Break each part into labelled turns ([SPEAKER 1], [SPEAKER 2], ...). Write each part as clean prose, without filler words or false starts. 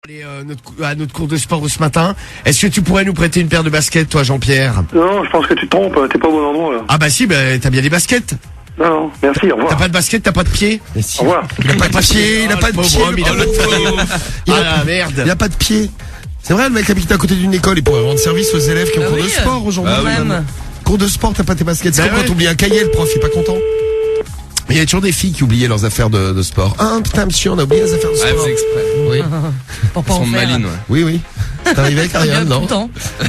[SPEAKER 1] Et à notre cours de sport de ce matin, est-ce que tu pourrais nous prêter une paire de baskets, toi, Jean-Pierre?
[SPEAKER 2] Non, je pense que tu te trompes, t'es pas au bon endroit là.
[SPEAKER 1] Ah bah si, t'as bien des baskets.
[SPEAKER 2] Non, merci, au revoir.
[SPEAKER 1] T'as pas de basket, t'as pas de pied?
[SPEAKER 2] Au revoir.
[SPEAKER 3] Il a pas de pied, il a pas de pied.
[SPEAKER 1] Il a pas de pied. Ah merde.
[SPEAKER 3] Il a pas de pied. C'est vrai, le mec habite à côté d'une école, il pourrait rendre service aux élèves qui ont cours de sport aujourd'hui. Cours de sport, t'as pas tes baskets. C'est comme quand t'oublies un cahier, le prof, il est pas content. Mais il y a toujours des filles qui oubliaient leurs affaires de sport. Ah putain, monsieur, on a oublié les affaires de sport.
[SPEAKER 4] Ah, c'est exprès.
[SPEAKER 3] Oui.
[SPEAKER 4] Pour pas en faire. Malines, ouais.
[SPEAKER 3] Oui, oui. T'es arrivé avec Ariane, non?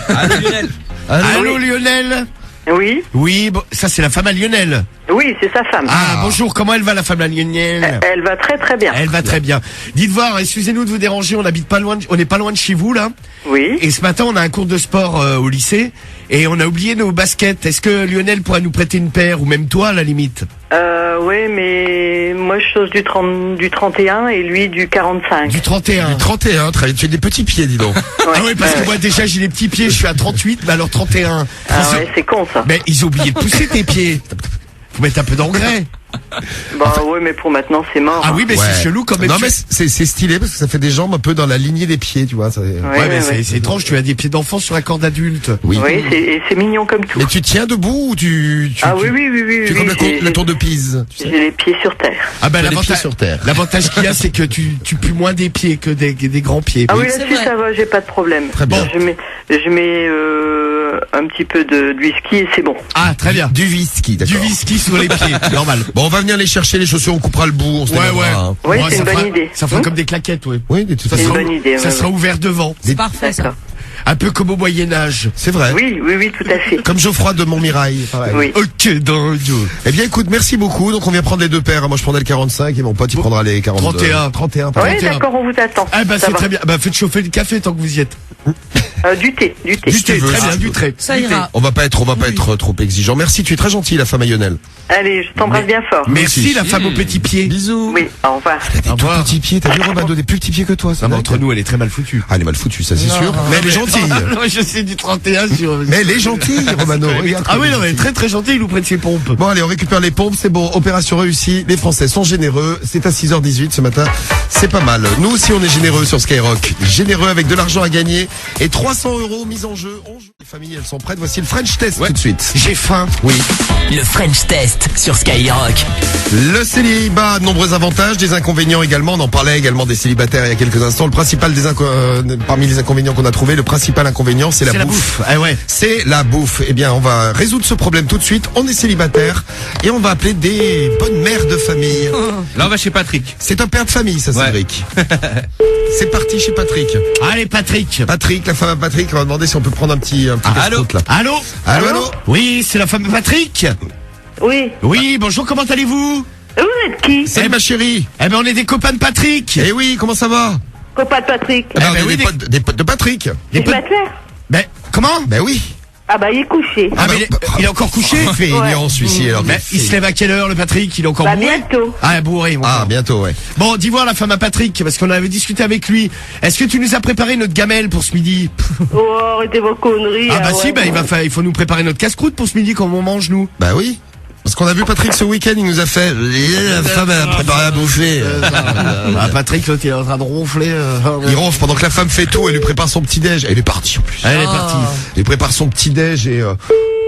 [SPEAKER 4] Allô, Lionel.
[SPEAKER 1] Allô, Lionel?
[SPEAKER 5] Oui.
[SPEAKER 1] Oui, bon, ça c'est la femme à Lionel.
[SPEAKER 5] Oui, c'est sa femme.
[SPEAKER 1] Ah, bonjour, comment elle va la femme à Lionel?
[SPEAKER 5] Elle va très très bien.
[SPEAKER 1] Elle va très bien. Dites voir, excusez-nous de vous déranger, on n'est pas loin de chez vous là.
[SPEAKER 5] Oui.
[SPEAKER 1] Et ce matin, on a un cours de sport au lycée et on a oublié nos baskets. Est-ce que Lionel pourrait nous prêter une paire ou même toi à la limite?
[SPEAKER 5] Oui, mais moi je chose du 31 et lui du 45.
[SPEAKER 1] Du 31.
[SPEAKER 3] Du 31, tu as des petits pieds, dis donc.
[SPEAKER 5] Ouais.
[SPEAKER 1] Ah oui, parce que moi déjà j'ai les petits pieds, je suis à 38, mais alors 31.
[SPEAKER 5] Ah ouais, c'est con ça.
[SPEAKER 1] Mais ils ont oublié de pousser tes pieds. Faut mettre un peu d'engrais.
[SPEAKER 5] Bah ouais, mais pour maintenant c'est mort.
[SPEAKER 1] Ah oui, mais c'est chelou quand même.
[SPEAKER 3] Non, mais c'est stylé parce que ça fait des jambes un peu dans la lignée des pieds, tu vois. Ça...
[SPEAKER 1] Ouais, mais c'est étrange, tu as des pieds d'enfant sur un corps d'adulte.
[SPEAKER 3] Oui.
[SPEAKER 5] Oui, c'est mignon comme tout.
[SPEAKER 3] Mais tu tiens debout ou tu
[SPEAKER 5] Ah oui.
[SPEAKER 3] Tu es comme la tour de Pise. Tu sais.
[SPEAKER 5] J'ai les pieds sur terre.
[SPEAKER 1] Ah ben
[SPEAKER 3] les pieds sur terre.
[SPEAKER 1] L'avantage qu'il y a, c'est que tu pues moins des pieds que des grands pieds.
[SPEAKER 5] Ah oui, là-dessus ça va, j'ai pas de problème.
[SPEAKER 3] Très bien.
[SPEAKER 5] Je mets un petit peu de whisky et c'est bon.
[SPEAKER 1] Ah très bien.
[SPEAKER 3] Du whisky, d'accord.
[SPEAKER 1] Du whisky sur les pieds, normal.
[SPEAKER 3] Bon, on va venir les chercher les chaussures, on coupera le bout, on se démerdera, hein.
[SPEAKER 5] Oui, c'est une bonne idée.
[SPEAKER 1] Ça fera comme des claquettes, ouais.
[SPEAKER 3] Oui, de toute
[SPEAKER 5] C'est
[SPEAKER 3] façon.
[SPEAKER 5] une bonne idée.
[SPEAKER 1] Ça sera ouvert devant.
[SPEAKER 6] C'est parfait ça.
[SPEAKER 5] D'accord.
[SPEAKER 1] Un peu comme au Moyen-Âge.
[SPEAKER 3] C'est vrai.
[SPEAKER 5] Oui, tout à fait.
[SPEAKER 3] Comme Geoffroy de Montmirail, pareil.
[SPEAKER 5] Oui.
[SPEAKER 1] Ok, dingue.
[SPEAKER 3] Eh bien, écoute, merci beaucoup. Donc, on vient prendre les deux paires. Moi, je prendrai le 45 et mon pote, il prendra les 42.
[SPEAKER 1] 31.
[SPEAKER 3] pardon.
[SPEAKER 5] Oui, d'accord, on vous attend.
[SPEAKER 1] Ah bah
[SPEAKER 5] Ça
[SPEAKER 1] c'est
[SPEAKER 5] va.
[SPEAKER 1] très bien. Bah faites chauffer le café tant que vous y êtes.
[SPEAKER 5] Du thé.
[SPEAKER 1] Du thé,
[SPEAKER 3] tu veux,
[SPEAKER 1] très
[SPEAKER 3] si
[SPEAKER 1] bien,
[SPEAKER 3] tu
[SPEAKER 1] du
[SPEAKER 3] veux.
[SPEAKER 1] thé.
[SPEAKER 6] Ça ira.
[SPEAKER 3] On va pas être trop exigeant. Merci, tu es très gentil, la femme à Lionel.
[SPEAKER 5] Allez, je t'embrasse bien fort.
[SPEAKER 1] Merci la femme aux petits pieds.
[SPEAKER 3] Bisous.
[SPEAKER 5] Oui, au revoir.
[SPEAKER 3] Des tout petits pieds. T'as vu Romano, des plus petits pieds que toi, ça.
[SPEAKER 1] Ah, bah, entre nous, elle est très mal foutue.
[SPEAKER 3] Ah, elle est mal foutue, ça, c'est sûr. Mais elle est gentille.
[SPEAKER 1] Non, je sais du 31 sur...
[SPEAKER 3] Mais elle est gentille, Romano. Regarde.
[SPEAKER 1] Ah oui, non, elle est très très gentille, il nous prête ses pompes.
[SPEAKER 3] Bon, allez, on récupère les pompes, c'est bon, opération réussie, les Français sont généreux, c'est à 6h18 ce matin, c'est pas mal. Nous aussi, on est généreux sur Skyrock, généreux avec de l'argent à gagner et 300 € mis en jeu. Les familles, elles sont prêtes, voici le French Test tout de suite.
[SPEAKER 1] J'ai faim.
[SPEAKER 3] Oui.
[SPEAKER 7] Le French Test sur Skyrock.
[SPEAKER 3] Le célibat a de nombreux avantages, des inconvénients également, on en parlait également des célibataires il y a quelques instants. Le principal parmi les inconvénients qu'on a trouvé, le principal inconvénient, c'est la bouffe.
[SPEAKER 1] Ah ouais.
[SPEAKER 3] C'est la bouffe. Eh bien, on va résoudre ce problème tout de suite. On est célibataire et on va appeler des bonnes mères de famille.
[SPEAKER 4] Là, on va chez Patrick.
[SPEAKER 3] C'est un père de famille, ça, Cédric. C'est parti chez Patrick.
[SPEAKER 1] Allez Patrick.
[SPEAKER 3] Patrick, la femme à Patrick, on va demander si on peut prendre un petit casse-croûte, là.
[SPEAKER 1] Allô.
[SPEAKER 3] Allô.
[SPEAKER 1] Oui, c'est la femme de Patrick.
[SPEAKER 5] Oui.
[SPEAKER 1] Oui, bonjour, comment allez-vous?
[SPEAKER 5] Vous êtes qui?
[SPEAKER 3] Salut ma chérie.
[SPEAKER 1] Eh ben on est des copains de Patrick.
[SPEAKER 3] Eh oui, comment ça va?
[SPEAKER 5] Copain de Patrick.
[SPEAKER 3] Eh ben,
[SPEAKER 1] ben
[SPEAKER 3] on est
[SPEAKER 1] oui,
[SPEAKER 3] des potes de Patrick.
[SPEAKER 1] Des
[SPEAKER 5] C'est
[SPEAKER 1] potes-
[SPEAKER 5] Butler.
[SPEAKER 1] Ben comment?
[SPEAKER 3] Ben oui.
[SPEAKER 5] Ah bah il est couché.
[SPEAKER 1] Ah mais il est encore couché.
[SPEAKER 3] Feignant celui-ci alors.
[SPEAKER 1] Ben, il se lève à quelle heure le Patrick? Il est encore
[SPEAKER 5] Bah
[SPEAKER 1] bourré?
[SPEAKER 5] bientôt.
[SPEAKER 1] Ah bourré. Bon.
[SPEAKER 3] Ah, bientôt, ouais.
[SPEAKER 1] Bon, dis voir la femme à Patrick, parce qu'on avait discuté avec lui. Est-ce que tu nous as préparé notre gamelle pour ce midi?
[SPEAKER 5] Oh, arrêtez vos conneries.
[SPEAKER 1] Ah bah
[SPEAKER 5] ouais,
[SPEAKER 1] si, bah
[SPEAKER 5] ouais.
[SPEAKER 1] il faut nous préparer notre casse-croûte pour ce midi comme on mange nous.
[SPEAKER 3] Bah oui. Parce qu'on a vu Patrick ce week-end, il nous a fait, la femme elle a préparé à bouffer.
[SPEAKER 1] Ah Patrick l'autre il est en train de ronfler.
[SPEAKER 3] Il ronfle pendant que la femme fait tout, elle lui prépare son petit déj. Elle est partie en plus.
[SPEAKER 1] Elle est partie.
[SPEAKER 3] Elle lui prépare son petit déj et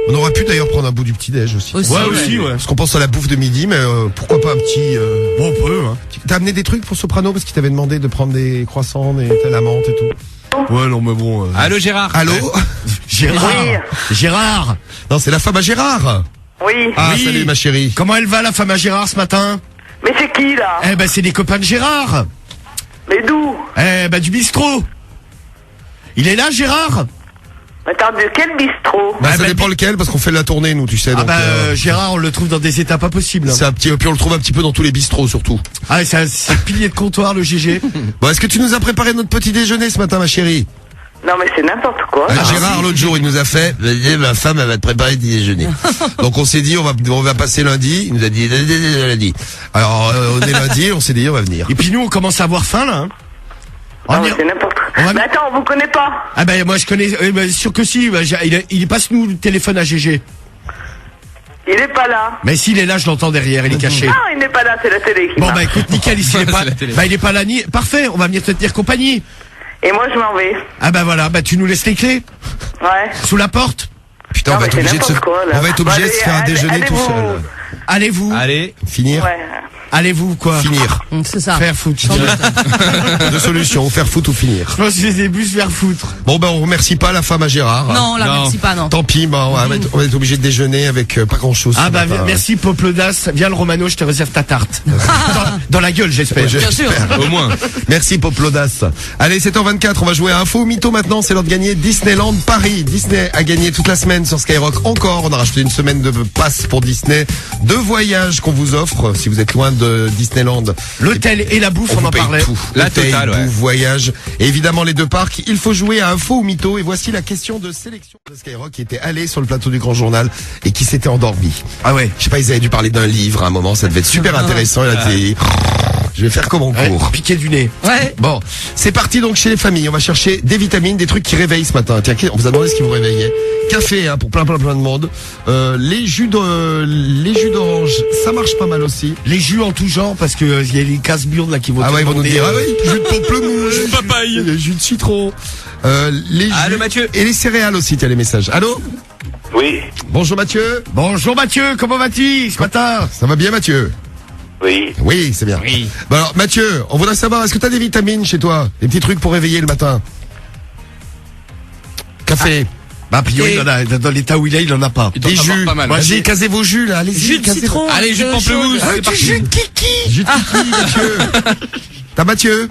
[SPEAKER 3] on aurait pu d'ailleurs prendre un bout du petit déj aussi.
[SPEAKER 6] Aussi,
[SPEAKER 1] Ouais aussi ouais.
[SPEAKER 3] Parce qu'on pense à la bouffe de midi, mais pourquoi pas un petit.
[SPEAKER 1] Bon on peut hein.
[SPEAKER 3] T'as amené des trucs pour Soprano parce qu'il t'avait demandé de prendre des croissants, de la menthe et tout.
[SPEAKER 1] Ouais non mais bon.
[SPEAKER 4] Allô, Gérard.
[SPEAKER 3] Allô.
[SPEAKER 1] Gérard.
[SPEAKER 5] Oui.
[SPEAKER 1] Gérard.
[SPEAKER 3] Non, c'est la femme à Gérard.
[SPEAKER 5] Oui.
[SPEAKER 3] Ah,
[SPEAKER 1] Oui.
[SPEAKER 3] salut ma chérie.
[SPEAKER 1] Comment elle va la femme à Gérard ce matin?
[SPEAKER 5] Mais c'est qui là?
[SPEAKER 1] Eh ben c'est des copains de Gérard.
[SPEAKER 5] Mais d'où?
[SPEAKER 1] Eh ben du bistrot. Il est là Gérard?
[SPEAKER 5] Attends, de quel bistrot?
[SPEAKER 3] Bah,
[SPEAKER 1] Ah,
[SPEAKER 3] ça
[SPEAKER 1] bah,
[SPEAKER 3] dépend lequel parce qu'on fait la tournée nous, tu sais.
[SPEAKER 1] Ah
[SPEAKER 3] donc,
[SPEAKER 1] bah Gérard on le trouve dans des états pas possibles.
[SPEAKER 3] c'est un petit, puis on le trouve un petit peu dans tous les bistrots surtout.
[SPEAKER 1] Ah c'est pilier de comptoir le GG.
[SPEAKER 3] Bon, est-ce que tu nous as préparé notre petit déjeuner ce matin, ma chérie?
[SPEAKER 5] Non mais c'est n'importe quoi.
[SPEAKER 3] Gérard, l'autre jour, il nous a fait, ma femme, elle va te préparer le petit déjeuner. Donc, on s'est dit, on va passer lundi. Il nous a dit, lundi. Alors, on est lundi, on s'est dit, on va venir.
[SPEAKER 1] Et puis nous on commence à avoir faim là. Hein.
[SPEAKER 5] Non
[SPEAKER 1] On
[SPEAKER 5] mais
[SPEAKER 1] y-
[SPEAKER 5] c'est n'importe
[SPEAKER 1] on va-
[SPEAKER 5] quoi. Mais attends, on vous connaît pas.
[SPEAKER 1] Ah ben moi je connais, sûr que si, il passe nous le téléphone à GG.
[SPEAKER 5] Il est pas là.
[SPEAKER 1] Mais s'il est là, je l'entends derrière, il est caché.
[SPEAKER 5] Non, il n'est pas là, c'est la télé qui
[SPEAKER 1] Bon
[SPEAKER 5] marche.
[SPEAKER 1] bah écoute, nickel, ici il est pas,
[SPEAKER 4] C'est la télé.
[SPEAKER 1] bah il est pas là ni, parfait, on va venir te tenir compagnie.
[SPEAKER 5] Et moi, je m'en vais.
[SPEAKER 1] Ah bah voilà, bah tu nous laisses les clés
[SPEAKER 5] Ouais.
[SPEAKER 1] sous la porte.
[SPEAKER 3] Putain,
[SPEAKER 5] Non,
[SPEAKER 3] on va
[SPEAKER 5] mais
[SPEAKER 3] être
[SPEAKER 5] c'est
[SPEAKER 3] obligé de se,
[SPEAKER 5] n'importe quoi, là.
[SPEAKER 3] on va être obligé de se faire un
[SPEAKER 5] Allez,
[SPEAKER 3] déjeuner tout
[SPEAKER 5] allez-vous.
[SPEAKER 3] seul.
[SPEAKER 1] Allez-vous,
[SPEAKER 4] Allez.
[SPEAKER 3] Finir.
[SPEAKER 5] Ouais.
[SPEAKER 1] allez-vous quoi.
[SPEAKER 3] Finir.
[SPEAKER 6] C'est ça.
[SPEAKER 1] Faire foutre.
[SPEAKER 3] Deux solutions, faire foutre ou finir.
[SPEAKER 1] Je pense que je les ai plus faire foutre.
[SPEAKER 3] Bon, ben, on remercie pas la femme à Gérard.
[SPEAKER 6] Non, là,
[SPEAKER 4] Non.
[SPEAKER 6] merci pas, non.
[SPEAKER 3] Tant pis, bah, on va être obligé de déjeuner avec pas grand chose.
[SPEAKER 1] Ah bah merci Poplodas, viens le Romano, je te réserve ta tarte. dans la gueule j'espère.
[SPEAKER 6] Bien sûr.
[SPEAKER 4] Au moins.
[SPEAKER 3] Merci Poplodas. Allez, 7h24, on va jouer à Info ou Mytho maintenant. C'est l'heure de gagner Disneyland Paris. Disney a gagné toute la semaine sur Skyrock encore. On a racheté une semaine de passe pour Disney. 2 voyages qu'on vous offre si vous êtes loin de Disneyland.
[SPEAKER 1] L'hôtel et la bouffe, on
[SPEAKER 3] vous
[SPEAKER 1] en
[SPEAKER 3] paye
[SPEAKER 1] parlait.
[SPEAKER 3] tout.
[SPEAKER 4] La
[SPEAKER 3] Hôtel,
[SPEAKER 4] totale, ouais.
[SPEAKER 3] bouffe, voyage. Et évidemment les 2 parcs. Il faut jouer à Info ou Mytho. Et voici la question de sélection de Skyrock qui était allé sur le plateau du Grand Journal et qui s'était endormi.
[SPEAKER 1] Ah ouais.
[SPEAKER 3] Je sais pas, ils avaient dû parler d'un livre à un moment. Ça devait être super intéressant. Il a dit, je vais faire comme en
[SPEAKER 1] Ouais,
[SPEAKER 3] cours.
[SPEAKER 1] piqué du nez.
[SPEAKER 6] Ouais.
[SPEAKER 3] Bon, c'est parti donc chez les familles. On va chercher des vitamines, des trucs qui réveillent ce matin. Tiens, on vous a demandé ce qui vous réveillait. Café, hein, pour plein de monde. Les jus d'orange, ça marche pas mal aussi.
[SPEAKER 1] Les jus en tout genre parce que il y a les casse-burnes là qui vont.
[SPEAKER 3] Ah
[SPEAKER 1] te
[SPEAKER 3] ouais, ils vont nous
[SPEAKER 1] demander,
[SPEAKER 3] dire, ah oui, jus de pamplemousse,
[SPEAKER 4] Jus de papaye.
[SPEAKER 3] jus de citron, les jus
[SPEAKER 4] Allô, Mathieu.
[SPEAKER 3] et les céréales aussi. Tiens les messages. Allô,
[SPEAKER 2] Oui.
[SPEAKER 3] bonjour Mathieu.
[SPEAKER 1] Bonjour Mathieu, comment vas-tu ce matin?
[SPEAKER 3] Ça va bien Mathieu?
[SPEAKER 2] Oui.
[SPEAKER 3] Oui, c'est bien.
[SPEAKER 1] Oui.
[SPEAKER 3] Bon alors Mathieu, on voudrait savoir, est-ce que t'as des vitamines chez toi, des petits trucs pour réveiller le matin? Café.
[SPEAKER 1] Bah a priori il en a, dans l'état où il en a pas.
[SPEAKER 4] Il doit
[SPEAKER 3] Des
[SPEAKER 4] en avoir
[SPEAKER 3] jus.
[SPEAKER 4] pas mal.
[SPEAKER 3] Vas-y, casez vos jus là, allez-y.
[SPEAKER 6] Jus de
[SPEAKER 3] casez-
[SPEAKER 6] citron.
[SPEAKER 4] Allez, jus de
[SPEAKER 6] avec
[SPEAKER 4] pamplemousse.
[SPEAKER 6] chaud.
[SPEAKER 4] C'est parti.
[SPEAKER 1] Jus de kiki.
[SPEAKER 3] Jus de kiki, Mathieu. T'as Mathieu?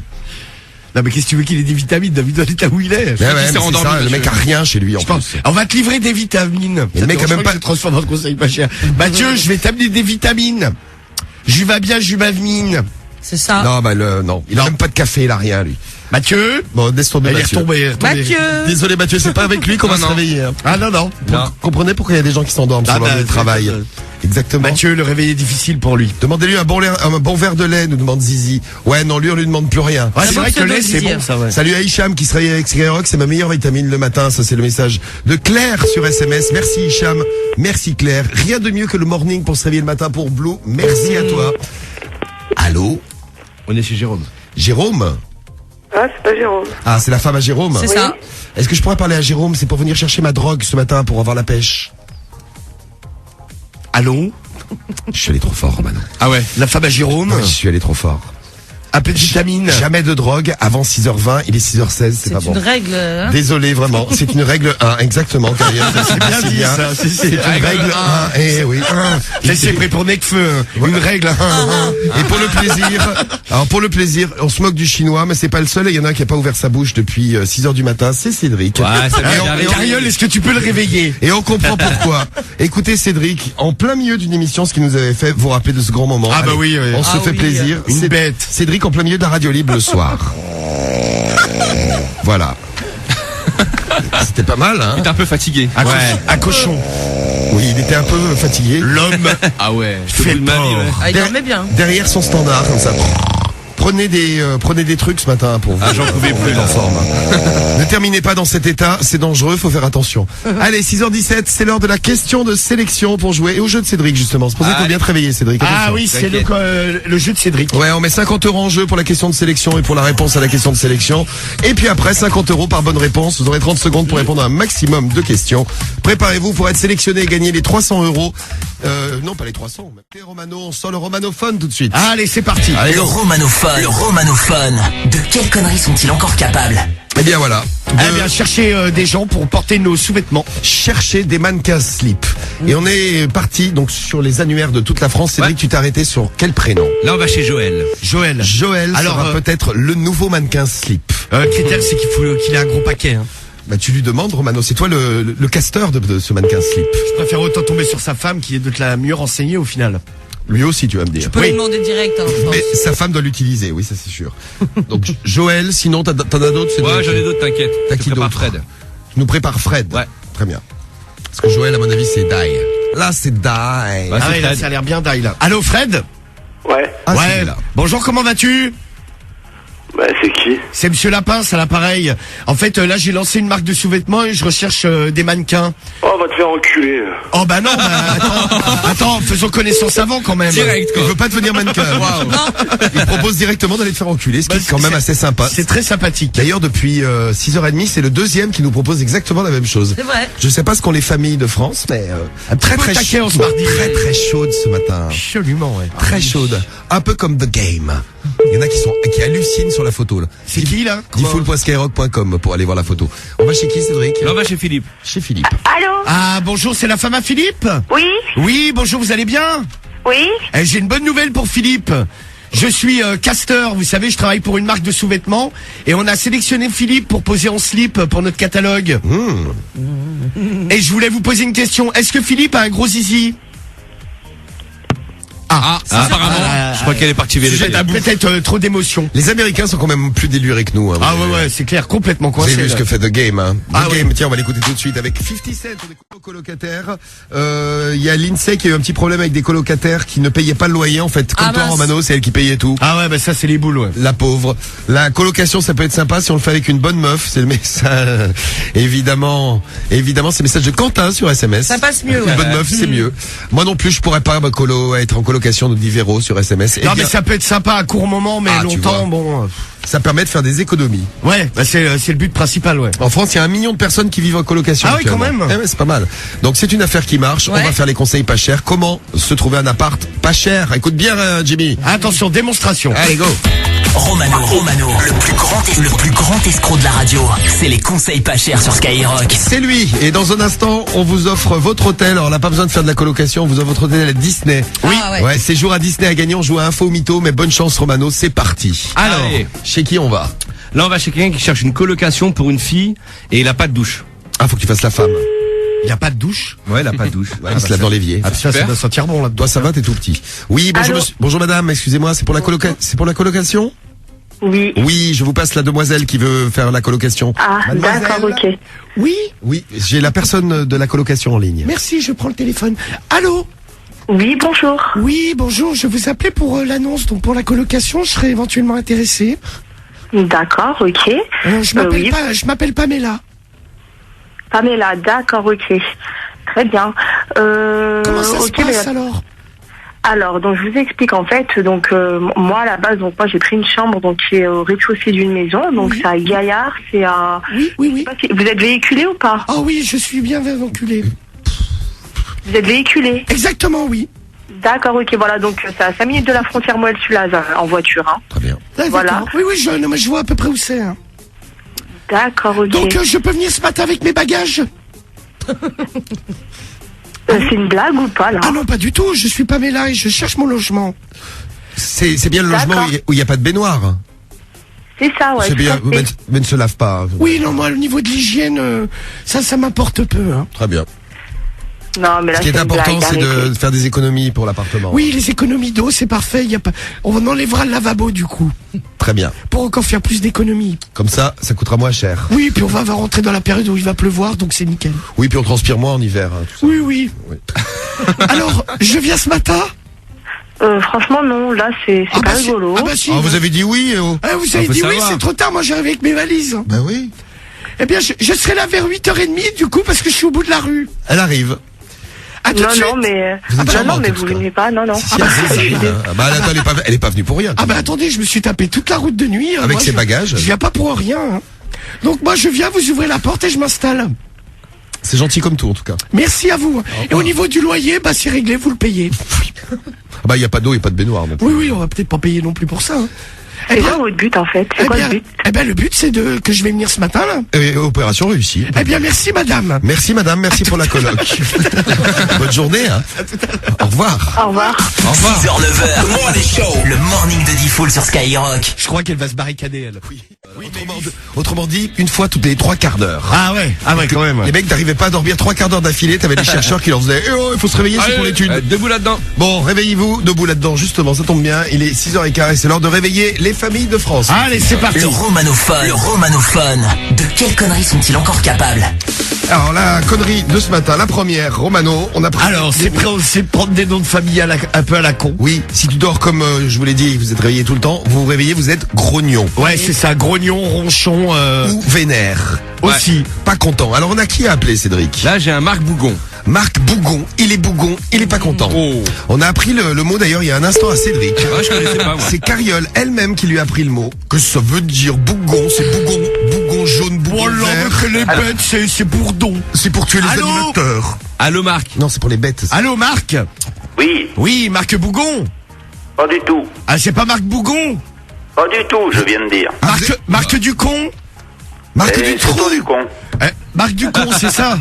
[SPEAKER 1] Non mais qu'est-ce que tu veux qu'il ait des vitamines David dans l'état où il est?
[SPEAKER 3] Ouais,
[SPEAKER 4] s'est
[SPEAKER 3] mais c'est
[SPEAKER 4] endormi,
[SPEAKER 3] ça, le
[SPEAKER 4] Mathieu.
[SPEAKER 3] mec a rien chez lui en
[SPEAKER 1] Je pense.
[SPEAKER 3] plus.
[SPEAKER 1] On va te livrer des vitamines.
[SPEAKER 3] Mais le mec a même pas-
[SPEAKER 1] Je transforme dans le conseil pas cher. Mathieu, je vais t'amener des vitamines. Jus va bien, jus va mine.
[SPEAKER 6] C'est ça.
[SPEAKER 3] Non, bah non, il a même pas de café, il a rien lui.
[SPEAKER 1] Mathieu,
[SPEAKER 3] Bon, laisse tomber
[SPEAKER 1] elle est
[SPEAKER 3] Mathieu.
[SPEAKER 1] retombée.
[SPEAKER 6] Mathieu.
[SPEAKER 3] Désolé Mathieu, c'est pas avec lui qu'on va
[SPEAKER 4] Non,
[SPEAKER 3] se
[SPEAKER 4] non.
[SPEAKER 3] réveiller. Hein.
[SPEAKER 1] Ah non non.
[SPEAKER 3] Vous comprenez pourquoi il y a des gens qui s'endorment
[SPEAKER 1] Ah
[SPEAKER 3] sur leur
[SPEAKER 1] bah,
[SPEAKER 3] lieu de travail. Exactement.
[SPEAKER 1] Mathieu, le réveil est difficile pour lui.
[SPEAKER 3] Demandez-lui un bon verre de lait, nous demande Zizi. Ouais, non, lui on lui demande plus rien.
[SPEAKER 1] Ouais,
[SPEAKER 6] Ça
[SPEAKER 1] c'est
[SPEAKER 6] va
[SPEAKER 1] vrai que
[SPEAKER 6] que
[SPEAKER 1] le lait
[SPEAKER 6] ça
[SPEAKER 1] c'est
[SPEAKER 6] doit
[SPEAKER 1] bon ça ouais.
[SPEAKER 3] Salut à Hicham qui se réveille avec Skyrock, c'est ma meilleure vitamine le matin, ça c'est le message de Claire sur SMS. Merci Hicham, merci Claire. Rien de mieux que le morning pour se réveiller le matin pour Blue. Merci à toi. Allô,
[SPEAKER 1] On est chez Jérôme.
[SPEAKER 3] Jérôme?
[SPEAKER 5] Ah, c'est pas Jérôme.
[SPEAKER 3] Ah, c'est la femme à Jérôme.
[SPEAKER 6] C'est ça.
[SPEAKER 3] Est-ce que je pourrais parler à Jérôme? C'est pour venir chercher ma drogue ce matin pour avoir la pêche.
[SPEAKER 1] Allô?
[SPEAKER 3] Je suis allé trop fort, Manon.
[SPEAKER 4] Ah ouais.
[SPEAKER 1] La femme à Jérôme.
[SPEAKER 3] Oui, je suis allé trop fort.
[SPEAKER 1] Un peu de vitamine.
[SPEAKER 3] Jamais de drogue avant 6h20, il est 6h16, c'est
[SPEAKER 6] C'est
[SPEAKER 3] pas
[SPEAKER 6] une
[SPEAKER 3] bon.
[SPEAKER 6] règle. Hein.
[SPEAKER 3] Désolé, vraiment. C'est une règle 1, exactement. C'est
[SPEAKER 1] bien dit, ça. C'est
[SPEAKER 3] une règle 1. Eh oui.
[SPEAKER 1] Laissez prêt pour Necfeu. Une règle.
[SPEAKER 3] Et pour le plaisir, on se moque du chinois, mais c'est pas le seul. Et il y en a un qui a pas ouvert sa bouche depuis 6h du matin. C'est Cédric.
[SPEAKER 4] Ouais, ça
[SPEAKER 3] Et on-
[SPEAKER 4] vient
[SPEAKER 3] et on-
[SPEAKER 1] Cariole, est-ce que tu peux le réveiller?
[SPEAKER 3] Et on comprend pourquoi. Écoutez Cédric, en plein milieu d'une émission, ce qui nous avait fait vous rappeler de ce grand moment.
[SPEAKER 1] Ah bah
[SPEAKER 3] Allez,
[SPEAKER 1] oui, oui.
[SPEAKER 3] on se
[SPEAKER 6] Ah
[SPEAKER 3] fait
[SPEAKER 6] oui.
[SPEAKER 3] plaisir.
[SPEAKER 1] Une
[SPEAKER 3] C'est-
[SPEAKER 1] bête.
[SPEAKER 3] Cédric en plein milieu de la radio libre le soir. Voilà. C'était pas mal, hein?
[SPEAKER 4] T'es un peu fatigué.
[SPEAKER 1] Un cochon.
[SPEAKER 3] Oui, il était un peu fatigué.
[SPEAKER 1] L'homme
[SPEAKER 4] Ah ouais.
[SPEAKER 1] fait
[SPEAKER 4] de ma vie, ouais.
[SPEAKER 6] Ah, il
[SPEAKER 3] Der-
[SPEAKER 6] dormait bien.
[SPEAKER 3] Derrière son standard, comme ça. Prenez des trucs ce matin pour vous.
[SPEAKER 4] Ah, j'en pouvais
[SPEAKER 3] pour
[SPEAKER 4] plus,
[SPEAKER 3] vous en
[SPEAKER 4] là.
[SPEAKER 3] forme. Ne terminez pas dans cet état, c'est dangereux, faut faire attention. Allez, 6h17, c'est l'heure de la question de sélection pour jouer et au jeu de Cédric justement. C'est pour ça qu'il faut
[SPEAKER 4] Allez.
[SPEAKER 3] bien te réveiller Cédric.
[SPEAKER 1] Ah
[SPEAKER 3] Attention.
[SPEAKER 1] oui, c'est
[SPEAKER 4] T'inquiète.
[SPEAKER 1] le jeu de Cédric.
[SPEAKER 3] Ouais, on met 50 € en jeu pour la question de sélection et pour la réponse à la question de sélection. Et puis après, 50 € par bonne réponse. Vous aurez 30 secondes pour répondre à un maximum de questions. Préparez-vous pour être sélectionné et gagner les 300 €. Non, pas les 300. Mais Romano, on sort le Romanophone tout de suite.
[SPEAKER 1] Allez, c'est parti.
[SPEAKER 3] Allez,
[SPEAKER 7] Le
[SPEAKER 3] go.
[SPEAKER 7] romanophone. Le romanophone. De quelles conneries sont-ils encore capables?
[SPEAKER 3] Eh bien voilà.
[SPEAKER 1] Eh bien, chercher des gens pour porter nos sous-vêtements.
[SPEAKER 3] Chercher des mannequins slip. Et on est parti donc sur les annuaires de toute la France. Cédric,
[SPEAKER 4] Ouais.
[SPEAKER 3] tu t'es arrêté sur quel prénom?
[SPEAKER 4] Là, on va chez Joël.
[SPEAKER 1] Joël.
[SPEAKER 3] Joël
[SPEAKER 1] Alors,
[SPEAKER 3] sera peut-être le nouveau mannequin slip.
[SPEAKER 1] Critère, c'est qu'il ait un gros paquet. Hein.
[SPEAKER 3] Bah tu lui demandes, Romano, c'est toi le casteur de ce mannequin slip.
[SPEAKER 1] Je préfère autant tomber sur sa femme qui est de la mieux renseignée au final.
[SPEAKER 3] Lui aussi, tu vas me dire.
[SPEAKER 6] Tu peux
[SPEAKER 1] Oui.
[SPEAKER 6] lui demander direct. Hein, je pense.
[SPEAKER 3] Mais sa femme doit l'utiliser, oui, ça c'est sûr. Donc Joël, sinon t'en as d'autres, Cédric?
[SPEAKER 4] Ouais, j'en ai d'autres, t'inquiète.
[SPEAKER 3] T'as
[SPEAKER 4] Je
[SPEAKER 3] qui
[SPEAKER 4] prépare
[SPEAKER 3] d'autre?
[SPEAKER 4] Fred.
[SPEAKER 3] Tu nous prépares Fred.
[SPEAKER 4] Ouais.
[SPEAKER 3] Très bien. Parce que Joël, à mon avis, c'est Die. Là, c'est Die.
[SPEAKER 4] Ouais.
[SPEAKER 1] Ah
[SPEAKER 4] c'est
[SPEAKER 1] ouais, là,
[SPEAKER 4] Fred.
[SPEAKER 1] ça a l'air bien d'ail là. Allô Fred?
[SPEAKER 2] Ouais.
[SPEAKER 3] Ah,
[SPEAKER 1] Ouais.
[SPEAKER 3] c'est là.
[SPEAKER 1] Bonjour, comment vas-tu?
[SPEAKER 2] Bah, c'est qui?
[SPEAKER 1] C'est Monsieur Lapin, à l'appareil. En fait, là, j'ai lancé une marque de sous-vêtements et je recherche des mannequins.
[SPEAKER 2] Oh, va te faire enculer.
[SPEAKER 1] Oh bah non, attends, faisons connaissance avant quand même.
[SPEAKER 4] Direct,
[SPEAKER 3] Il
[SPEAKER 4] quoi.
[SPEAKER 3] veut pas devenir mannequin. Il propose directement d'aller te faire enculer, ce qui est quand même assez sympa.
[SPEAKER 1] C'est très sympathique.
[SPEAKER 3] D'ailleurs, depuis 6h30, c'est le deuxième qui nous propose exactement la même chose.
[SPEAKER 6] C'est vrai.
[SPEAKER 3] Je sais pas ce qu'ont les familles de France, mais très
[SPEAKER 1] peu taquet en ce mardi.
[SPEAKER 3] très chaude ce matin.
[SPEAKER 1] Absolument, ouais.
[SPEAKER 3] Très chaude. Un peu comme The Game. Il y en a qui hallucinent sur la photo, là.
[SPEAKER 1] C'est qui, là?
[SPEAKER 3] Difool.skyrock.com pour aller voir la photo. On va chez qui, Cédric?
[SPEAKER 4] Là, on va chez Philippe.
[SPEAKER 3] Chez Philippe.
[SPEAKER 5] Allô?
[SPEAKER 1] Ah, bonjour, c'est la femme à Philippe?
[SPEAKER 5] Oui?
[SPEAKER 1] Oui, bonjour, vous allez bien?
[SPEAKER 5] Oui?
[SPEAKER 1] J'ai une bonne nouvelle pour Philippe. Je suis casteur, vous savez, je travaille pour une marque de sous-vêtements et on a sélectionné Philippe pour poser en slip pour notre catalogue. Et je voulais vous poser une question. Est-ce que Philippe a un gros zizi?
[SPEAKER 4] Apparemment. Je crois qu'elle est partie vérifier.
[SPEAKER 1] Peut-être trop d'émotion.
[SPEAKER 3] Les Américains sont quand même plus délurés que nous. Hein.
[SPEAKER 1] Ah ouais, c'est clair, complètement
[SPEAKER 3] Vous avez
[SPEAKER 1] coincé.
[SPEAKER 3] vu ce que fait The Game, hein.
[SPEAKER 1] Ah
[SPEAKER 3] The
[SPEAKER 1] ouais.
[SPEAKER 3] Game, tiens, on va l'écouter tout de suite avec 50 Cent, on est colocataires. Il y a l'INSEE qui a eu un petit problème avec des colocataires qui ne payaient pas le loyer, en fait. Comme
[SPEAKER 6] Ah
[SPEAKER 3] toi,
[SPEAKER 6] mince.
[SPEAKER 3] Romano, c'est elle qui payait tout.
[SPEAKER 1] Ah ouais, bah ça c'est les boules, ouais.
[SPEAKER 3] La pauvre. La colocation, ça peut être sympa si on le fait avec une bonne meuf. C'est le message. Évidemment, c'est le message de Quentin sur SMS.
[SPEAKER 6] Ça passe mieux,
[SPEAKER 3] Une
[SPEAKER 6] ouais.
[SPEAKER 3] bonne meuf, c'est mieux. Moi non plus, je pourrais pas être en colocation, nous dit Véro sur SMS. Eh
[SPEAKER 1] Non
[SPEAKER 3] bien,
[SPEAKER 1] mais ça peut être sympa à court moment, mais
[SPEAKER 3] Ah, tu
[SPEAKER 1] longtemps,
[SPEAKER 3] vois.
[SPEAKER 1] bon.
[SPEAKER 3] ça permet de faire des économies.
[SPEAKER 1] Ouais, bah c'est le but principal, ouais.
[SPEAKER 3] En France, il y a 1 million de personnes qui vivent en colocation.
[SPEAKER 1] Ah oui, quand
[SPEAKER 3] actuellement.
[SPEAKER 1] même.
[SPEAKER 3] Eh ouais, c'est pas mal. Donc c'est une affaire qui marche.
[SPEAKER 6] Ouais.
[SPEAKER 3] On va faire les conseils pas chers. Comment se trouver un appart pas cher? Écoute bien, Jimmy.
[SPEAKER 1] Attention, démonstration.
[SPEAKER 3] Allez, go.
[SPEAKER 7] Romano, le plus grand escroc de la radio. C'est les conseils pas chers sur Skyrock.
[SPEAKER 3] C'est lui. Et dans un instant, on vous offre votre hôtel. Alors, on n'a pas besoin de faire de la colocation. On vous offre votre hôtel à Disney.
[SPEAKER 6] Oui. Ah, ouais.
[SPEAKER 3] Séjour à Disney à gagner. On joue à Info ou Mytho. Mais bonne chance, Romano. C'est parti.
[SPEAKER 4] Alors,
[SPEAKER 3] Chez qui on va?
[SPEAKER 4] là, on va chez quelqu'un qui cherche une colocation pour une fille et il a pas de douche.
[SPEAKER 3] Ah, faut que tu fasses la femme.
[SPEAKER 1] Il n'y a pas de douche.
[SPEAKER 4] Ouais, il a pas de douche.
[SPEAKER 3] Il se lave dans l'évier.
[SPEAKER 1] Ah, ça doit sentir bon là-dedans.
[SPEAKER 3] Toi, ça va, t'es tout petit. Oui, bonjour,
[SPEAKER 5] Allô.
[SPEAKER 3] bonjour madame. Excusez-moi, c'est pour la colocation?
[SPEAKER 5] Oui.
[SPEAKER 3] Oui, je vous passe la demoiselle qui veut faire la colocation.
[SPEAKER 5] Ah,
[SPEAKER 3] Mademoiselle.
[SPEAKER 5] d'accord, ok.
[SPEAKER 1] Oui,
[SPEAKER 3] Oui, j'ai la personne de la colocation en ligne.
[SPEAKER 1] merci, je prends le téléphone. Allô?
[SPEAKER 5] Oui, bonjour.
[SPEAKER 1] Oui, bonjour, je vous appelais pour l'annonce, donc pour la colocation, je serais éventuellement intéressé.
[SPEAKER 5] D'accord, ok. Oui.
[SPEAKER 1] Je m'appelle Pamela.
[SPEAKER 5] Pamela, d'accord, ok. Très bien.
[SPEAKER 1] Comment ça se
[SPEAKER 5] ok,
[SPEAKER 1] passe
[SPEAKER 5] mais-
[SPEAKER 1] alors?
[SPEAKER 5] Alors, donc je vous explique en fait. Donc moi à la base, donc moi j'ai pris une chambre donc qui est au rez-de-chaussée d'une maison. Donc
[SPEAKER 1] Oui.
[SPEAKER 5] c'est à Gaillard, c'est à.
[SPEAKER 1] Oui, oui, oui.
[SPEAKER 5] Je sais pas si- Vous êtes véhiculé ou pas?
[SPEAKER 1] Ah oui, je suis bien enculé.
[SPEAKER 5] Vous êtes véhiculé.
[SPEAKER 1] Exactement, oui.
[SPEAKER 5] D'accord, ok, voilà. Donc c'est à 5 minutes de la frontière Moël-Sulaz en voiture. Hein.
[SPEAKER 3] Très bien.
[SPEAKER 1] Ah,
[SPEAKER 5] Voilà.
[SPEAKER 1] d'accord. Oui, oui, non, mais je vois à peu près où c'est. Hein.
[SPEAKER 5] D'accord, ok.
[SPEAKER 1] Donc je peux venir ce matin avec mes bagages?
[SPEAKER 5] C'est une blague ou pas là?
[SPEAKER 1] Ah non, pas du tout, je suis Pamela et je cherche mon logement.
[SPEAKER 3] C'est bien le logement
[SPEAKER 5] D'accord.
[SPEAKER 3] où il n'y a pas de baignoire.
[SPEAKER 5] C'est ça, ouais.
[SPEAKER 3] C'est bien,
[SPEAKER 5] tout à fait.
[SPEAKER 3] mais ne se lave pas.
[SPEAKER 1] Oui, non, moi, au niveau de l'hygiène, ça m'importe peu. Hein.
[SPEAKER 3] Très bien.
[SPEAKER 5] Non, mais là
[SPEAKER 3] Ce qui est
[SPEAKER 5] c'est une
[SPEAKER 3] important,
[SPEAKER 5] blague,
[SPEAKER 3] c'est
[SPEAKER 5] arrêtez.
[SPEAKER 3] de faire des économies pour l'appartement.
[SPEAKER 1] Oui, les économies d'eau, c'est parfait. Y a pas... On enlèvera le lavabo du coup,
[SPEAKER 3] Très bien.
[SPEAKER 1] pour encore faire plus d'économies.
[SPEAKER 3] Comme ça coûtera moins cher.
[SPEAKER 1] Oui, puis on va rentrer dans la période où il va pleuvoir, donc c'est nickel.
[SPEAKER 3] Oui, puis on transpire moins en hiver. Hein, tout ça.
[SPEAKER 1] Oui, oui. Alors, je viens ce matin.
[SPEAKER 5] Franchement, non, là c'est
[SPEAKER 1] Ah
[SPEAKER 5] pas
[SPEAKER 1] bah,
[SPEAKER 5] rigolo.
[SPEAKER 1] Ah bah si.
[SPEAKER 3] Oh, vous avez dit oui, oh.
[SPEAKER 1] Ah, vous avez
[SPEAKER 4] faut
[SPEAKER 1] dit oui,
[SPEAKER 4] savoir.
[SPEAKER 1] c'est trop tard, moi j'arrive avec mes valises.
[SPEAKER 3] Ben oui.
[SPEAKER 1] Eh bien, je serai là vers 8h30 du coup, parce que je suis au bout de la rue.
[SPEAKER 3] Elle arrive.
[SPEAKER 1] À tout de
[SPEAKER 5] Non,
[SPEAKER 1] suite.
[SPEAKER 5] non, mais.
[SPEAKER 3] Vous êtes
[SPEAKER 5] non,
[SPEAKER 3] charmante,
[SPEAKER 5] non, mais
[SPEAKER 3] en
[SPEAKER 5] vous
[SPEAKER 3] tout cas.
[SPEAKER 5] venez pas, non, non.
[SPEAKER 3] Si,
[SPEAKER 1] Ah bah,
[SPEAKER 3] elle
[SPEAKER 1] si,
[SPEAKER 3] arrive. Bah, attends, elle est pas venue pour rien.
[SPEAKER 1] Ah bah attendez, je me suis tapé toute la route de nuit.
[SPEAKER 3] Avec
[SPEAKER 1] Moi,
[SPEAKER 3] ses bagages.
[SPEAKER 1] Je viens pas pour rien. Hein. Donc moi je viens, vous ouvrez la porte et je m'installe.
[SPEAKER 3] C'est gentil comme tout, en tout cas.
[SPEAKER 1] Merci à vous. Et au niveau du loyer, bah c'est réglé, vous le payez.
[SPEAKER 3] Bah, il n'y a pas d'eau et pas de baignoire. Non plus.
[SPEAKER 1] Oui, oui, on va peut-être pas payer non plus pour ça. Hein. Eh
[SPEAKER 5] C'est
[SPEAKER 1] bien,
[SPEAKER 5] quoi votre but en fait? C'est
[SPEAKER 1] eh
[SPEAKER 5] quoi
[SPEAKER 1] bien,
[SPEAKER 5] le but?
[SPEAKER 1] eh bien, le but c'est que je vais venir ce matin là.
[SPEAKER 3] Et opération réussie.
[SPEAKER 1] Eh bien, merci madame.
[SPEAKER 3] Merci madame, merci pour la coloc. Bonne journée. Hein. Au revoir.
[SPEAKER 5] Au revoir.
[SPEAKER 3] Au revoir.
[SPEAKER 7] 6h, 9h, le morning de Diffoul sur Skyrock.
[SPEAKER 1] Je crois qu'elle va se barricader elle.
[SPEAKER 3] Autrement dit, une fois toutes les 3 quarts d'heure.
[SPEAKER 1] Ah ouais, quand même.
[SPEAKER 3] Les mecs n'arrivaient pas à dormir 3 quarts d'heure d'affilée, t'avais des chercheurs qui leur faisaient « Oh, il faut se réveiller, c'est pour l'étude
[SPEAKER 4] Debout là-dedans. !»
[SPEAKER 3] Bon, réveillez-vous, debout là-dedans, justement, ça tombe bien, il est 6h15 et c'est l'heure de réveiller les familles de France.
[SPEAKER 1] Allez, c'est parti.
[SPEAKER 7] Le romanophone. De quelle connerie sont-ils encore capables?
[SPEAKER 3] Alors la connerie de ce matin, la première, Romano, on a pris...
[SPEAKER 1] Alors, c'est prendre des noms de famille un peu à la con.
[SPEAKER 3] Oui, si tu dors comme je vous l'ai dit, vous êtes réveillé tout le temps, vous vous réveillez, vous êtes grognon.
[SPEAKER 1] Ouais, c'est ça, grognon, ronchon,
[SPEAKER 3] Ou vénère.
[SPEAKER 1] aussi.
[SPEAKER 3] Pas content. Alors on a qui à appeler, Cédric?
[SPEAKER 4] Là, j'ai un Marc Bougon.
[SPEAKER 3] Marc Bougon, il est pas content.
[SPEAKER 4] Oh.
[SPEAKER 3] On a appris le mot d'ailleurs il y a un instant à Cédric.
[SPEAKER 4] Ah, je connaissais pas, moi.
[SPEAKER 3] C'est Cariole elle-même qui lui a appris le mot. Que ça veut dire bougon, c'est bougon jaune, bougon
[SPEAKER 1] Oh là,
[SPEAKER 3] vert.
[SPEAKER 1] mais que les bêtes, c'est bourdon.
[SPEAKER 3] C'est pour tuer les
[SPEAKER 1] Allô
[SPEAKER 3] animateurs.
[SPEAKER 4] Allô, Marc.
[SPEAKER 3] Non, c'est pour les bêtes. ça.
[SPEAKER 1] Allô, Marc?
[SPEAKER 2] Oui,
[SPEAKER 1] Oui, Marc Bougon.
[SPEAKER 2] pas du tout.
[SPEAKER 1] Ah, c'est pas Marc Bougon?
[SPEAKER 2] Pas du tout, je viens de dire.
[SPEAKER 1] Marc Ducon?
[SPEAKER 3] Marc
[SPEAKER 2] Et
[SPEAKER 3] Dutroux.
[SPEAKER 2] surtout du con.
[SPEAKER 1] Marc Ducon, c'est ça?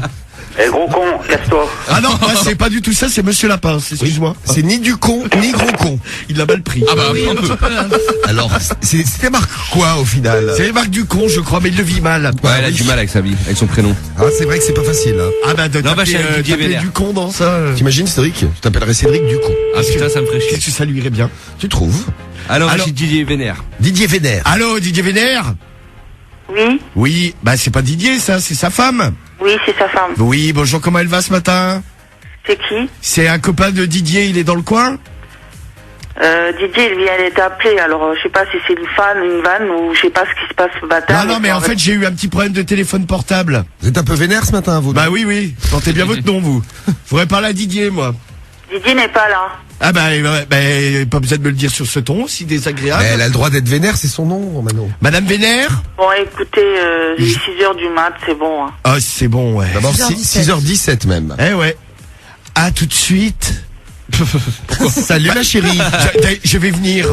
[SPEAKER 2] Eh, gros con, casse-toi.
[SPEAKER 1] Ah non, moi, c'est pas du tout ça, c'est Monsieur Lapin, excuse-moi.
[SPEAKER 3] C'est ni du con, ni gros con.
[SPEAKER 1] Il l'a mal pris.
[SPEAKER 4] Ah bah, un peu.
[SPEAKER 3] Alors, c'était Marc quoi au final?
[SPEAKER 1] C'est Marc Ducon, je crois, mais il le vit mal.
[SPEAKER 4] Ouais, elle a du mal avec sa vie, avec son prénom.
[SPEAKER 3] Ah, c'est vrai que c'est pas facile. Hein.
[SPEAKER 1] Ah bah de
[SPEAKER 4] Non, bah,
[SPEAKER 1] taper,
[SPEAKER 4] chez Didier
[SPEAKER 1] taper
[SPEAKER 4] Vénère.
[SPEAKER 1] Ducon dans ça.
[SPEAKER 3] T'imagines Cédric? Tu t'appellerais Cédric Ducon.
[SPEAKER 4] Ah putain, ça me ferait chier.
[SPEAKER 1] Qu'est-ce que ça lui irait bien?
[SPEAKER 3] Tu trouves?
[SPEAKER 4] Alors,
[SPEAKER 1] Alors-
[SPEAKER 4] j'ai Didier Vénère.
[SPEAKER 3] Didier Vénère.
[SPEAKER 1] Allô, Didier Vénère?
[SPEAKER 5] Oui,
[SPEAKER 1] Oui, bah c'est pas Didier ça, c'est sa femme.
[SPEAKER 5] oui, c'est sa femme.
[SPEAKER 1] Oui, bonjour, comment elle va ce matin?
[SPEAKER 5] C'est qui?
[SPEAKER 1] C'est un copain de Didier, il est dans le coin?
[SPEAKER 5] Didier, il vient d'être appelé, alors je sais pas si c'est une vanne ou je sais pas ce qui se passe ce matin.
[SPEAKER 1] Non, mais en fait j'ai eu un petit problème de téléphone portable.
[SPEAKER 3] Vous êtes un peu vénère ce matin, vous?
[SPEAKER 1] Bah oui, portez bien votre nom vous. Faudrait parler à Didier moi.
[SPEAKER 5] Didier n'est pas là.
[SPEAKER 1] Ah bah, pas besoin de me le dire sur ce ton, si désagréable.
[SPEAKER 3] Mais elle a le droit d'être vénère, c'est son nom, Romano.
[SPEAKER 1] Madame Vénère?
[SPEAKER 5] Bon, écoutez, il est 6h du mat, c'est bon. Hein.
[SPEAKER 1] Ah c'est bon, ouais.
[SPEAKER 3] D'abord
[SPEAKER 6] 6h17.
[SPEAKER 3] 6h17 même.
[SPEAKER 1] Eh ouais. À tout de suite.
[SPEAKER 3] Salut la chérie.
[SPEAKER 1] Je vais venir.